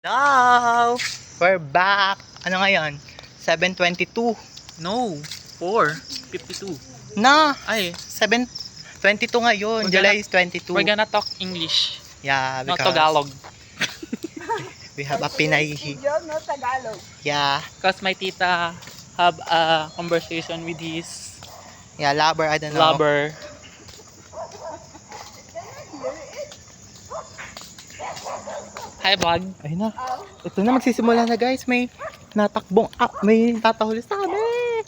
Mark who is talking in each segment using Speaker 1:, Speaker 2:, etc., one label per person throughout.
Speaker 1: Hello! We're back! Ano ngayon? 7:22.
Speaker 2: No, 4:52.
Speaker 1: Na!
Speaker 2: Ay,
Speaker 1: 7:22 ngayon.
Speaker 2: We're
Speaker 1: July
Speaker 2: gonna-
Speaker 1: is 22.
Speaker 2: we're gonna talk English,
Speaker 1: Yeah,
Speaker 2: not
Speaker 1: because
Speaker 2: Tagalog.
Speaker 1: we have a Pinay.
Speaker 3: Video, no Tagalog.
Speaker 1: Yeah.
Speaker 2: Because my tita have a conversation with his
Speaker 1: Yeah, lover, I don't know.
Speaker 2: lover. Hi, vlog.
Speaker 1: Ayun na. Ito na, magsisimula na guys. May natakbong, may tatahuli sa amin.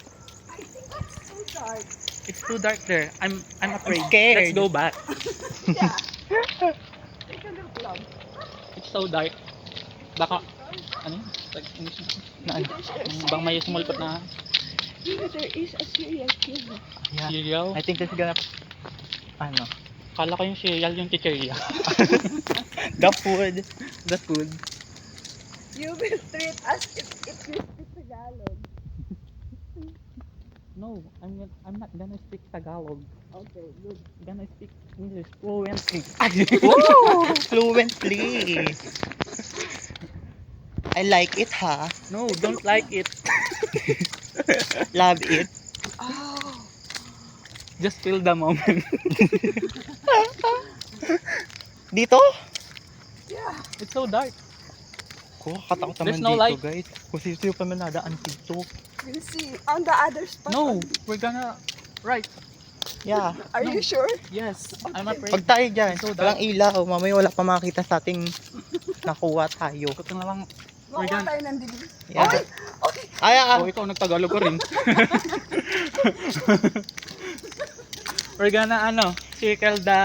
Speaker 2: It's too dark there. I'm afraid.
Speaker 1: scared.
Speaker 2: Let's go back.
Speaker 3: Yeah. Take a look lang.
Speaker 2: It's so dark. Baka, ano yun? Like,
Speaker 1: Na, ano?
Speaker 2: bang may sumulpot na
Speaker 3: There is a serial killer.
Speaker 1: Yeah.
Speaker 2: cereal.
Speaker 1: I think this is gonna, ano,
Speaker 2: Kala ko yung cereal yung chicheria.
Speaker 1: the food. The food.
Speaker 3: You will treat us if you speak Tagalog.
Speaker 2: No, I'm not gonna speak Tagalog.
Speaker 3: Okay, good.
Speaker 2: I'm gonna speak English fluently.
Speaker 1: Woo! Fluently. I like it, ha?
Speaker 2: No, don't like it.
Speaker 1: Love it.
Speaker 3: Oh.
Speaker 2: Just feel the moment.
Speaker 1: Dito?
Speaker 3: Yeah.
Speaker 2: It's so dark.
Speaker 1: Ko, katakot naman
Speaker 2: There's no
Speaker 1: dito,
Speaker 2: light.
Speaker 1: guys. Kung sino pa man nadaan dito.
Speaker 3: We'll see. On the other spot.
Speaker 2: No, we're gonna right.
Speaker 1: Yeah.
Speaker 3: Are you sure?
Speaker 2: Yes, I'm
Speaker 3: Okay.
Speaker 2: afraid.
Speaker 1: Pag tayo dyan,
Speaker 2: So
Speaker 1: walang ilaw. Mamaya wala pa makita sa ating nakuha tayo.
Speaker 2: Ito na lang. We're
Speaker 3: Makuha
Speaker 2: gonna.
Speaker 3: tayo ng dilim.
Speaker 1: Yeah.
Speaker 3: Oy! Okay.
Speaker 1: Ay,
Speaker 2: Oh, ikaw nagtagalog ka rin. We're gonna circle the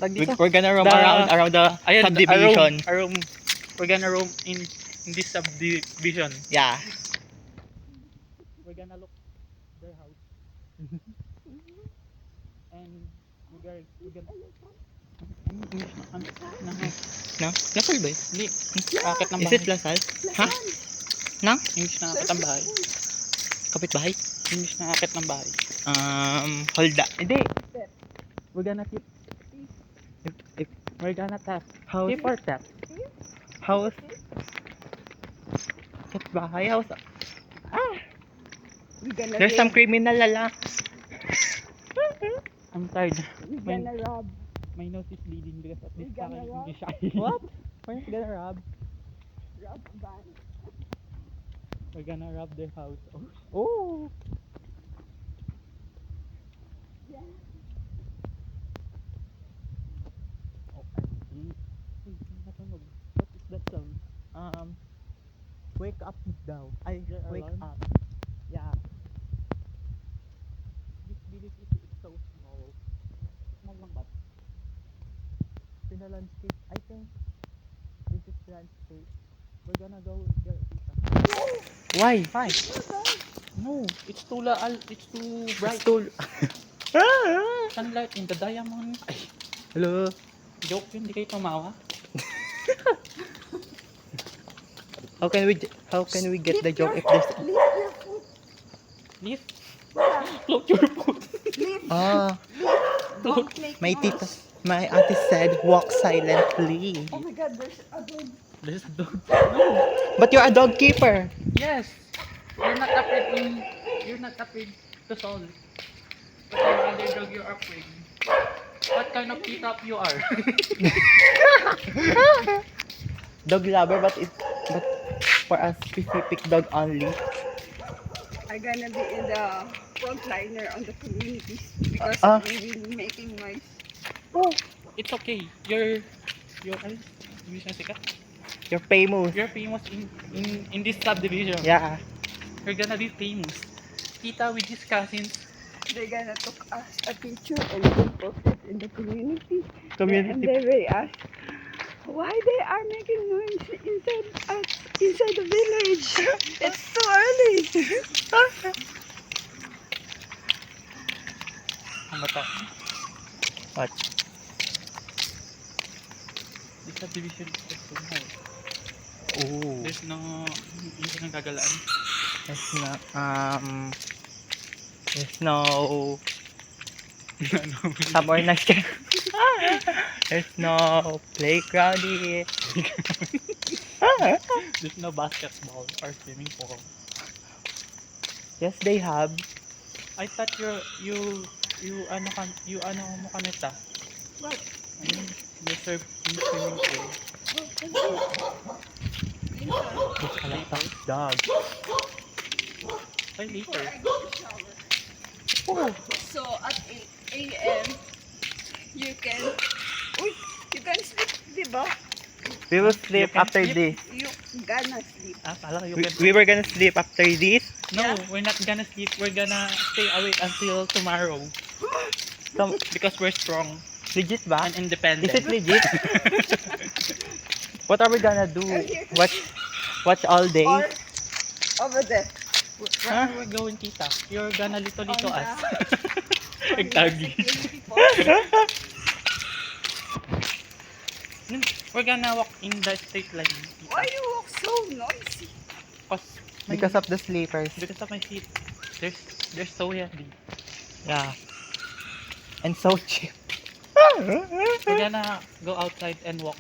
Speaker 2: tag dito.
Speaker 1: we're gonna roam
Speaker 2: The-
Speaker 1: around the
Speaker 2: Ayan,
Speaker 1: subdivision.
Speaker 2: a room. We're gonna roam in this subdivision.
Speaker 1: Yeah.
Speaker 2: We're gonna look their house. And we're gonna
Speaker 1: No? Lasal ba?
Speaker 2: Hindi. Akit ng
Speaker 1: Is
Speaker 2: bahay.
Speaker 1: it Lasal? Ha? Nang?
Speaker 2: English na akit ng bahay.
Speaker 1: Kapitbahay?
Speaker 2: English na akit ng bahay.
Speaker 1: Holda. Hindi.
Speaker 2: We're gonna keep. We're gonna tap.
Speaker 1: House.
Speaker 2: Keep or tap?
Speaker 1: House. Kapitbahay house.
Speaker 3: We're gonna
Speaker 1: There's some
Speaker 3: raid.
Speaker 1: criminal lala.
Speaker 2: I'm tired.
Speaker 3: We're
Speaker 2: My,
Speaker 3: gonna rob.
Speaker 2: my nose is bleeding because at this
Speaker 3: We're gonna
Speaker 2: time
Speaker 3: rob.
Speaker 2: English shy.
Speaker 1: What? We're gonna rob.
Speaker 3: Rob a bank.
Speaker 2: We're gonna rob their house. Oh.
Speaker 1: Oh.
Speaker 3: Yeah.
Speaker 2: Oh, I'm Hey, natunog. What is that sound?
Speaker 1: Wake up daw. Ay,
Speaker 2: Your
Speaker 1: wake
Speaker 2: alarm?
Speaker 1: up. Yeah.
Speaker 2: This village is so small. Small lang ba?
Speaker 1: In the landscape. I think this is landscape.
Speaker 2: We're gonna go there. Tita.
Speaker 1: Why? Why?
Speaker 2: No, it's too it's too bright.
Speaker 1: Stool.
Speaker 2: Sunlight in the diamond. Ay,
Speaker 1: Hello.
Speaker 2: joke yun, di kayo tumawa.
Speaker 1: How can we get the joke if there's
Speaker 3: Leave your foot.
Speaker 2: Leave.
Speaker 3: Yeah.
Speaker 2: Float your foot.
Speaker 3: Leave.
Speaker 2: Float.
Speaker 3: Don't make
Speaker 1: my
Speaker 3: noise.
Speaker 1: tita, my auntie said walk silently.
Speaker 3: Oh my god, there's a dog.
Speaker 2: There's a dog.
Speaker 1: But you're a dog keeper.
Speaker 2: Yes. You're not afraid to solve. But your other dog you're afraid. What kind of keep-up you are?
Speaker 1: Dog lover, but for a specific dog only.
Speaker 3: I'm gonna be in the frontliner on the communities because
Speaker 1: Ah.
Speaker 3: we will be making noise.
Speaker 2: It's okay. You're ano? Hindi siya sikat.
Speaker 1: You're famous.
Speaker 2: You're famous in this subdivision.
Speaker 1: Yeah.
Speaker 2: You're gonna be famous. Kita with his cousins.
Speaker 3: They're gonna take us a picture and we'll post it in the community. And
Speaker 1: Community.
Speaker 3: they will ask why they are making noise inside the village. It's too early.
Speaker 2: Ano to?
Speaker 1: What?
Speaker 2: This subdivision is just so small.
Speaker 1: Oh.
Speaker 2: There's no, hindi siya nang gagalaan.
Speaker 1: There's no Some more nice. There's no playground here.
Speaker 2: There's no basketball or swimming pool.
Speaker 1: Yes, they have.
Speaker 2: I thought you ano mo kanita.
Speaker 3: What?
Speaker 2: You serve in swimming pool.
Speaker 1: There's a lot of dogs.
Speaker 2: Ay, later.
Speaker 3: I go to shower.
Speaker 1: Oh,
Speaker 3: So at 8 a.m. you can sleep, di ba?
Speaker 1: we will sleep
Speaker 2: You can
Speaker 1: after
Speaker 2: sleep.
Speaker 1: this.
Speaker 3: You gonna sleep.
Speaker 2: Ah, pala you
Speaker 1: We,
Speaker 2: can...
Speaker 1: we were gonna sleep after this.
Speaker 2: No,
Speaker 3: Yeah.
Speaker 2: we're not gonna sleep. We're gonna stay awake until tomorrow. Because we're strong
Speaker 1: Legit ba?
Speaker 2: and independent.
Speaker 1: Is it legit? What are we gonna do? Watch all day?
Speaker 3: Or over there.
Speaker 2: Where are we going, tita? You're gonna lito-lito
Speaker 3: On
Speaker 2: us.
Speaker 3: the-
Speaker 2: Igtagi.
Speaker 3: Security post.
Speaker 2: We're gonna walk in the straight line.
Speaker 3: Why you walk so noisy?
Speaker 1: Because of the sleepers.
Speaker 2: Because of my feet. They're so heavy.
Speaker 1: Yeah. And so cheap.
Speaker 2: We're gonna go outside and walk.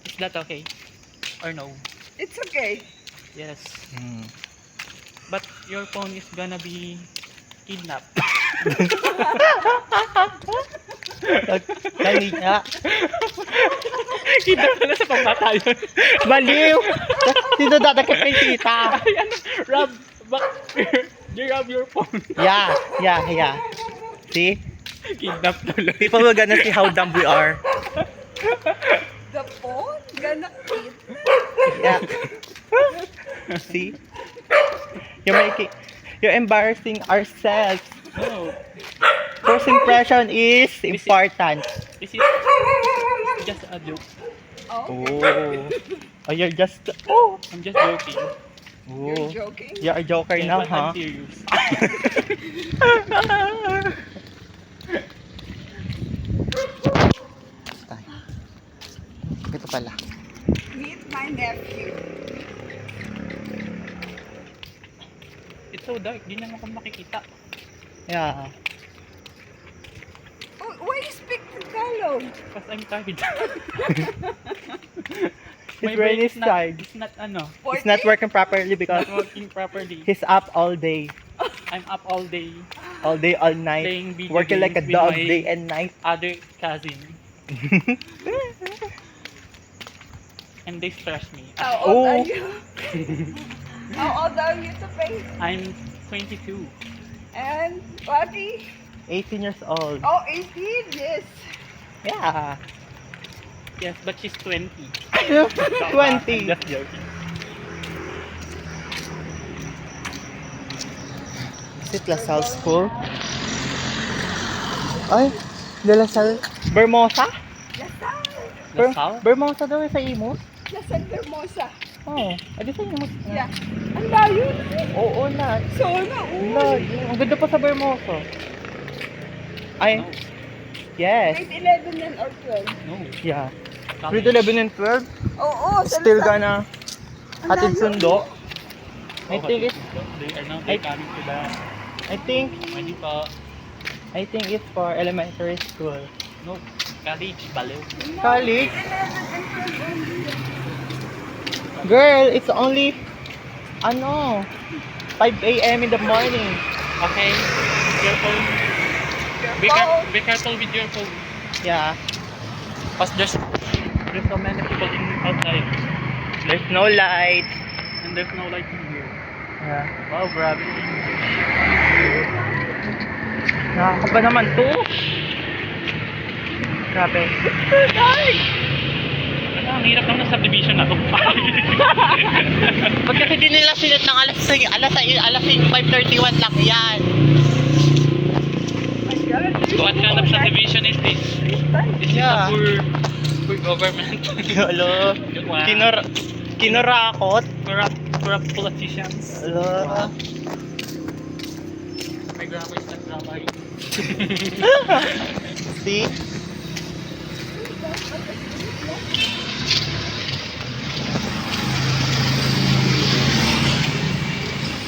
Speaker 2: Is that okay? Or no?
Speaker 3: It's okay.
Speaker 2: Yes.
Speaker 1: Hmm.
Speaker 2: But your phone is gonna be kidnapped.
Speaker 1: Kanina.
Speaker 2: Kidnap na sa pamatayon.
Speaker 1: Baliw! Dito dadakit kay tita.
Speaker 2: Ay, ano? Rob, you rob your phone.
Speaker 1: Yeah. See?
Speaker 2: Kidnap tuloy.
Speaker 1: People will gonna see how dumb we are.
Speaker 3: The phone gonna eat.
Speaker 1: Yeah. See? You're embarrassing ourselves.
Speaker 2: No.
Speaker 1: First impression is important.
Speaker 2: This is just a joke.
Speaker 3: Oh,
Speaker 1: Oh, you're just. Oh.
Speaker 2: I'm just joking.
Speaker 3: you're
Speaker 1: Oh.
Speaker 3: joking.
Speaker 1: You're a joker
Speaker 2: Yeah,
Speaker 1: now,
Speaker 2: but
Speaker 1: huh?
Speaker 2: I'm serious.
Speaker 1: Ay. Ito pala.
Speaker 3: Meet my nephew.
Speaker 2: It's so dark. Di naman ako makikita.
Speaker 1: Yeah.
Speaker 3: Oh, why you speak Tagalog?
Speaker 2: Because I'm tired.
Speaker 1: His brain is
Speaker 2: not,
Speaker 1: tired.
Speaker 2: it's not ano.
Speaker 1: It's not working properly because
Speaker 2: Not working properly.
Speaker 1: he's up all day.
Speaker 2: I'm up all day
Speaker 1: All day, all night.
Speaker 2: playing video
Speaker 1: Working like a
Speaker 2: games with
Speaker 1: dog
Speaker 2: my
Speaker 1: day and night.
Speaker 2: other cousin. And they stress me.
Speaker 3: How old
Speaker 1: Oh.
Speaker 3: are you? How old are you to pay?
Speaker 2: I'm 22.
Speaker 3: And Waki?
Speaker 1: 18 years old.
Speaker 3: Oh, 18, yes.
Speaker 1: Yeah.
Speaker 2: Yes, but she's 20.
Speaker 1: 20.
Speaker 2: Just joking.
Speaker 1: Is it La Salle School? Ay, De La Salle. Bermosa?
Speaker 3: Lasal.
Speaker 2: Lasal?
Speaker 1: Bermosa daw sa Imus?
Speaker 3: Lasal Hermosa.
Speaker 1: Oo. Adi sa Imus.
Speaker 3: Yeah. Ang layo na eh.
Speaker 1: Oo na.
Speaker 3: So, na,
Speaker 1: Ang layo. Ang ganda pa sa Bermosa. Ay,
Speaker 2: No.
Speaker 1: yes.
Speaker 3: Grade 11 yan or 12.
Speaker 2: No.
Speaker 1: Yeah. Grade 11 and 12.
Speaker 3: Oo, sa
Speaker 1: Still
Speaker 3: Lasal.
Speaker 1: gonna hatid sundo. I
Speaker 2: Oh,
Speaker 1: think
Speaker 2: they're coming to the...
Speaker 1: I think
Speaker 2: Hindi pa...
Speaker 1: it's for elementary school.
Speaker 2: No. College, baliw.
Speaker 1: College?
Speaker 3: 11 and 12 only.
Speaker 1: Girl, it's only 5 a.m. in the morning.
Speaker 2: Okay. Your phone. Be careful with your phone.
Speaker 1: Yeah.
Speaker 2: Because there's so many people outside.
Speaker 1: There's no light.
Speaker 2: And there's no light in here.
Speaker 1: Yeah.
Speaker 2: Wow, grabe.
Speaker 1: Nakakaba naman to. Grabe.
Speaker 2: Ang hirap lang ng subdivision na to.
Speaker 1: Ba't kasi di nila sinet ng alas 5:31 lang yan.
Speaker 2: What kind of subdivision is this? This
Speaker 1: Yeah.
Speaker 2: is a poor government.
Speaker 1: Hello.
Speaker 2: Wow.
Speaker 1: Kinurakot.
Speaker 2: Corrupt politicians.
Speaker 1: Hello.
Speaker 2: My grandma is not rabbi.
Speaker 1: See?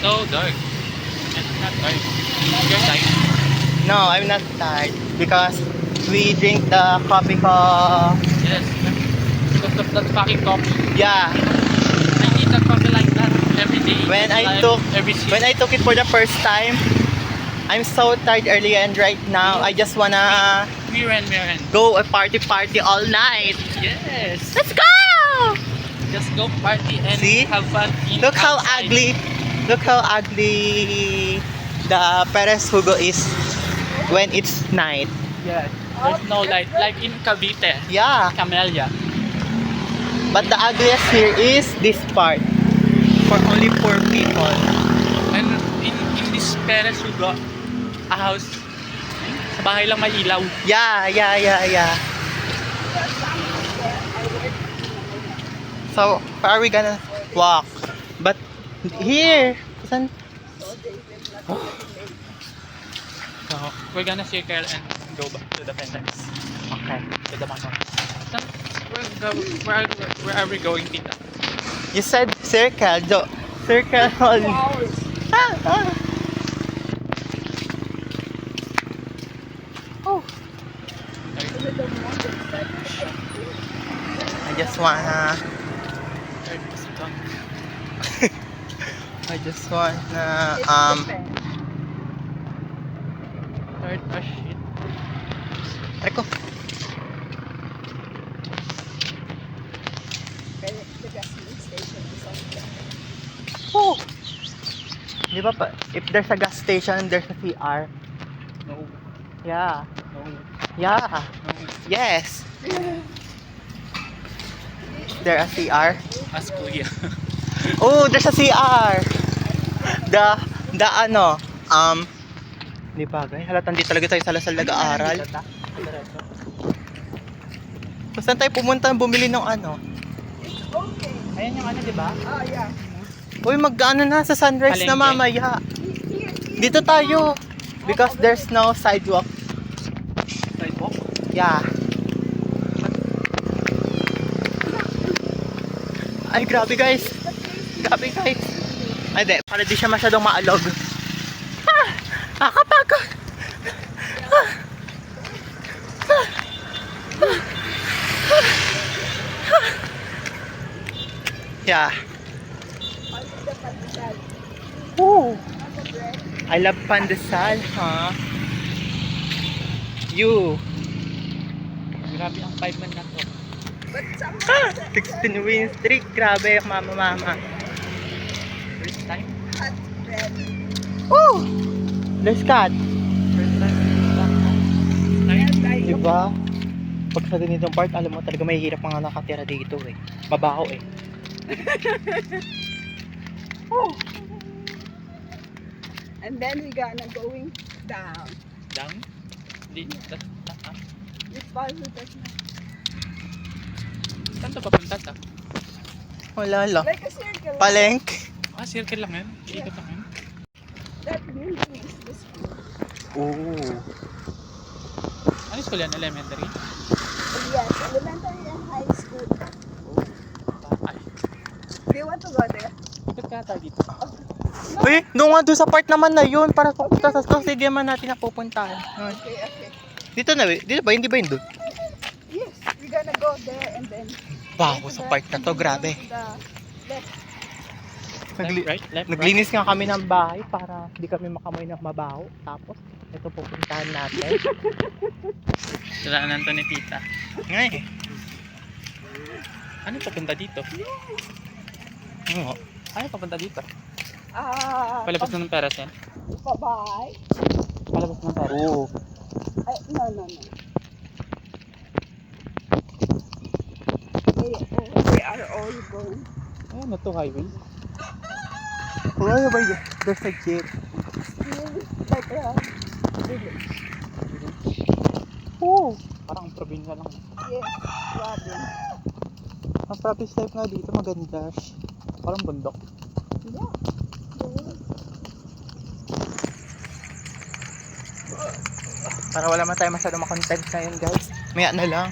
Speaker 2: So dark. And it's not dark. Your side.
Speaker 1: No, I'm not tired because we drink the coffee ko.
Speaker 2: Yes. Because of that fucking coffee.
Speaker 1: Yeah,
Speaker 2: I need that coffee like that every day.
Speaker 1: when I
Speaker 2: Like,
Speaker 1: took
Speaker 2: every shift.
Speaker 1: when I took it for the first time, I'm so tired earlier, and right now I just wanna
Speaker 2: Miren.
Speaker 1: go a party all night.
Speaker 2: Yes.
Speaker 1: Let's go!
Speaker 2: Just go party and
Speaker 1: See?
Speaker 2: have fun.
Speaker 1: Look how
Speaker 2: outside.
Speaker 1: ugly. Look how ugly the Perez Hugo is when it's night.
Speaker 2: Yes. There's no light. Like in Cavite.
Speaker 1: Yeah,
Speaker 2: Camellia.
Speaker 1: but the ugliest here is this part for only poor people.
Speaker 2: And in this Perez Hugo, a house, sa bahay lang may ilaw.
Speaker 1: Yeah. So, where are we gonna walk? But here, saan?
Speaker 2: So, we're gonna circle and go back to the fence.
Speaker 1: Okay.
Speaker 2: To the manor. Where are we going, Tita?
Speaker 1: You said circle. Circle all. Ah. Oh. I just wanna.
Speaker 2: Third shit.
Speaker 1: Reko. Oh. Di ba pa? If there's a gas station, there's a CR.
Speaker 2: No.
Speaker 1: Yeah.
Speaker 2: No.
Speaker 1: Yeah.
Speaker 2: No.
Speaker 1: Yes. There a CR?
Speaker 2: Ask Kuya.
Speaker 1: Oh, there's a CR. The ano, di ba guys? Halatang di talaga tayo sa Lasal nag-aaral. So, saan tayo pumunta bumili ng ano?
Speaker 3: Okay.
Speaker 2: Ayan yung ano, di ba?
Speaker 3: Oh, yeah.
Speaker 1: Uy, mag-ano na sa sunrise na
Speaker 2: Palengke.
Speaker 1: mamaya. Dito tayo. Because there's no sidewalk.
Speaker 2: Sidewalk?
Speaker 1: Yeah. Ay, grabe guys. Grabe guys. Ay, di. Para di siya masyadong maalog. Ah! Nakakapagod. Yeah. Ooh. I love pandesal, huh? You.
Speaker 2: Grabe ang 5 man na to.
Speaker 3: But some
Speaker 1: 16 win streak. Grabe, mama.
Speaker 2: First time?
Speaker 3: hot bread.
Speaker 1: Woo! There's cat.
Speaker 2: First time.
Speaker 3: Like,
Speaker 1: Diba? Pag sa ganitong part, alam mo talaga mahihirap mga nakatira dito eh. Mabaho eh. Oh.
Speaker 3: and then we gonna going down.
Speaker 2: Down? Hindi. Ah.
Speaker 3: We follow that.
Speaker 2: Saan to papunta ta?
Speaker 1: Wala lang.
Speaker 3: Like a circle.
Speaker 1: Palengk.
Speaker 2: Ah, circle lang yan. Ikot lang yan.
Speaker 3: That building is the school.
Speaker 1: Oo.
Speaker 2: Ano yung school yan? Elementary?
Speaker 3: Yes, elementary and high school.
Speaker 2: Ay.
Speaker 3: Do you want to go there?
Speaker 2: Ikot ka ata dito.
Speaker 1: Uy, doon sa part naman na yun para pupunta sa school. Sige man natin na pupuntahan. Yun.
Speaker 3: Okay.
Speaker 1: Dito na, dito ba? Hindi ba yun doon?
Speaker 3: Yes, we're gonna go there and then
Speaker 1: Baho sa part na to, grabe.
Speaker 3: the left.
Speaker 1: Nagli-
Speaker 2: Left, right? Left, right?
Speaker 1: Naglinis nga kami ng bahay para hindi kami makamoy ng mabaho. Tapos, ito pupuntahan natin.
Speaker 2: Dalanan to ni Tita.
Speaker 1: Ngay.
Speaker 2: Ano papunta dito?
Speaker 1: Oo.
Speaker 2: Ano papunta dito?
Speaker 3: Palabas
Speaker 2: Palabas na ng peras yan?
Speaker 3: Bye-bye.
Speaker 2: Palabas ng peras?
Speaker 1: Oo.
Speaker 3: No. They are all going.
Speaker 2: Oh, not to highway.
Speaker 1: Why ba yun? There's a jeep.
Speaker 3: Still like a village.
Speaker 1: Oo.
Speaker 2: Parang probinsya lang.
Speaker 3: Yes, Robin.
Speaker 1: Ang property life nga dito maganda.
Speaker 2: Parang bundok.
Speaker 3: Yeah.
Speaker 1: Para wala man tayo masyadong makontent ngayon guys. Maya na lang.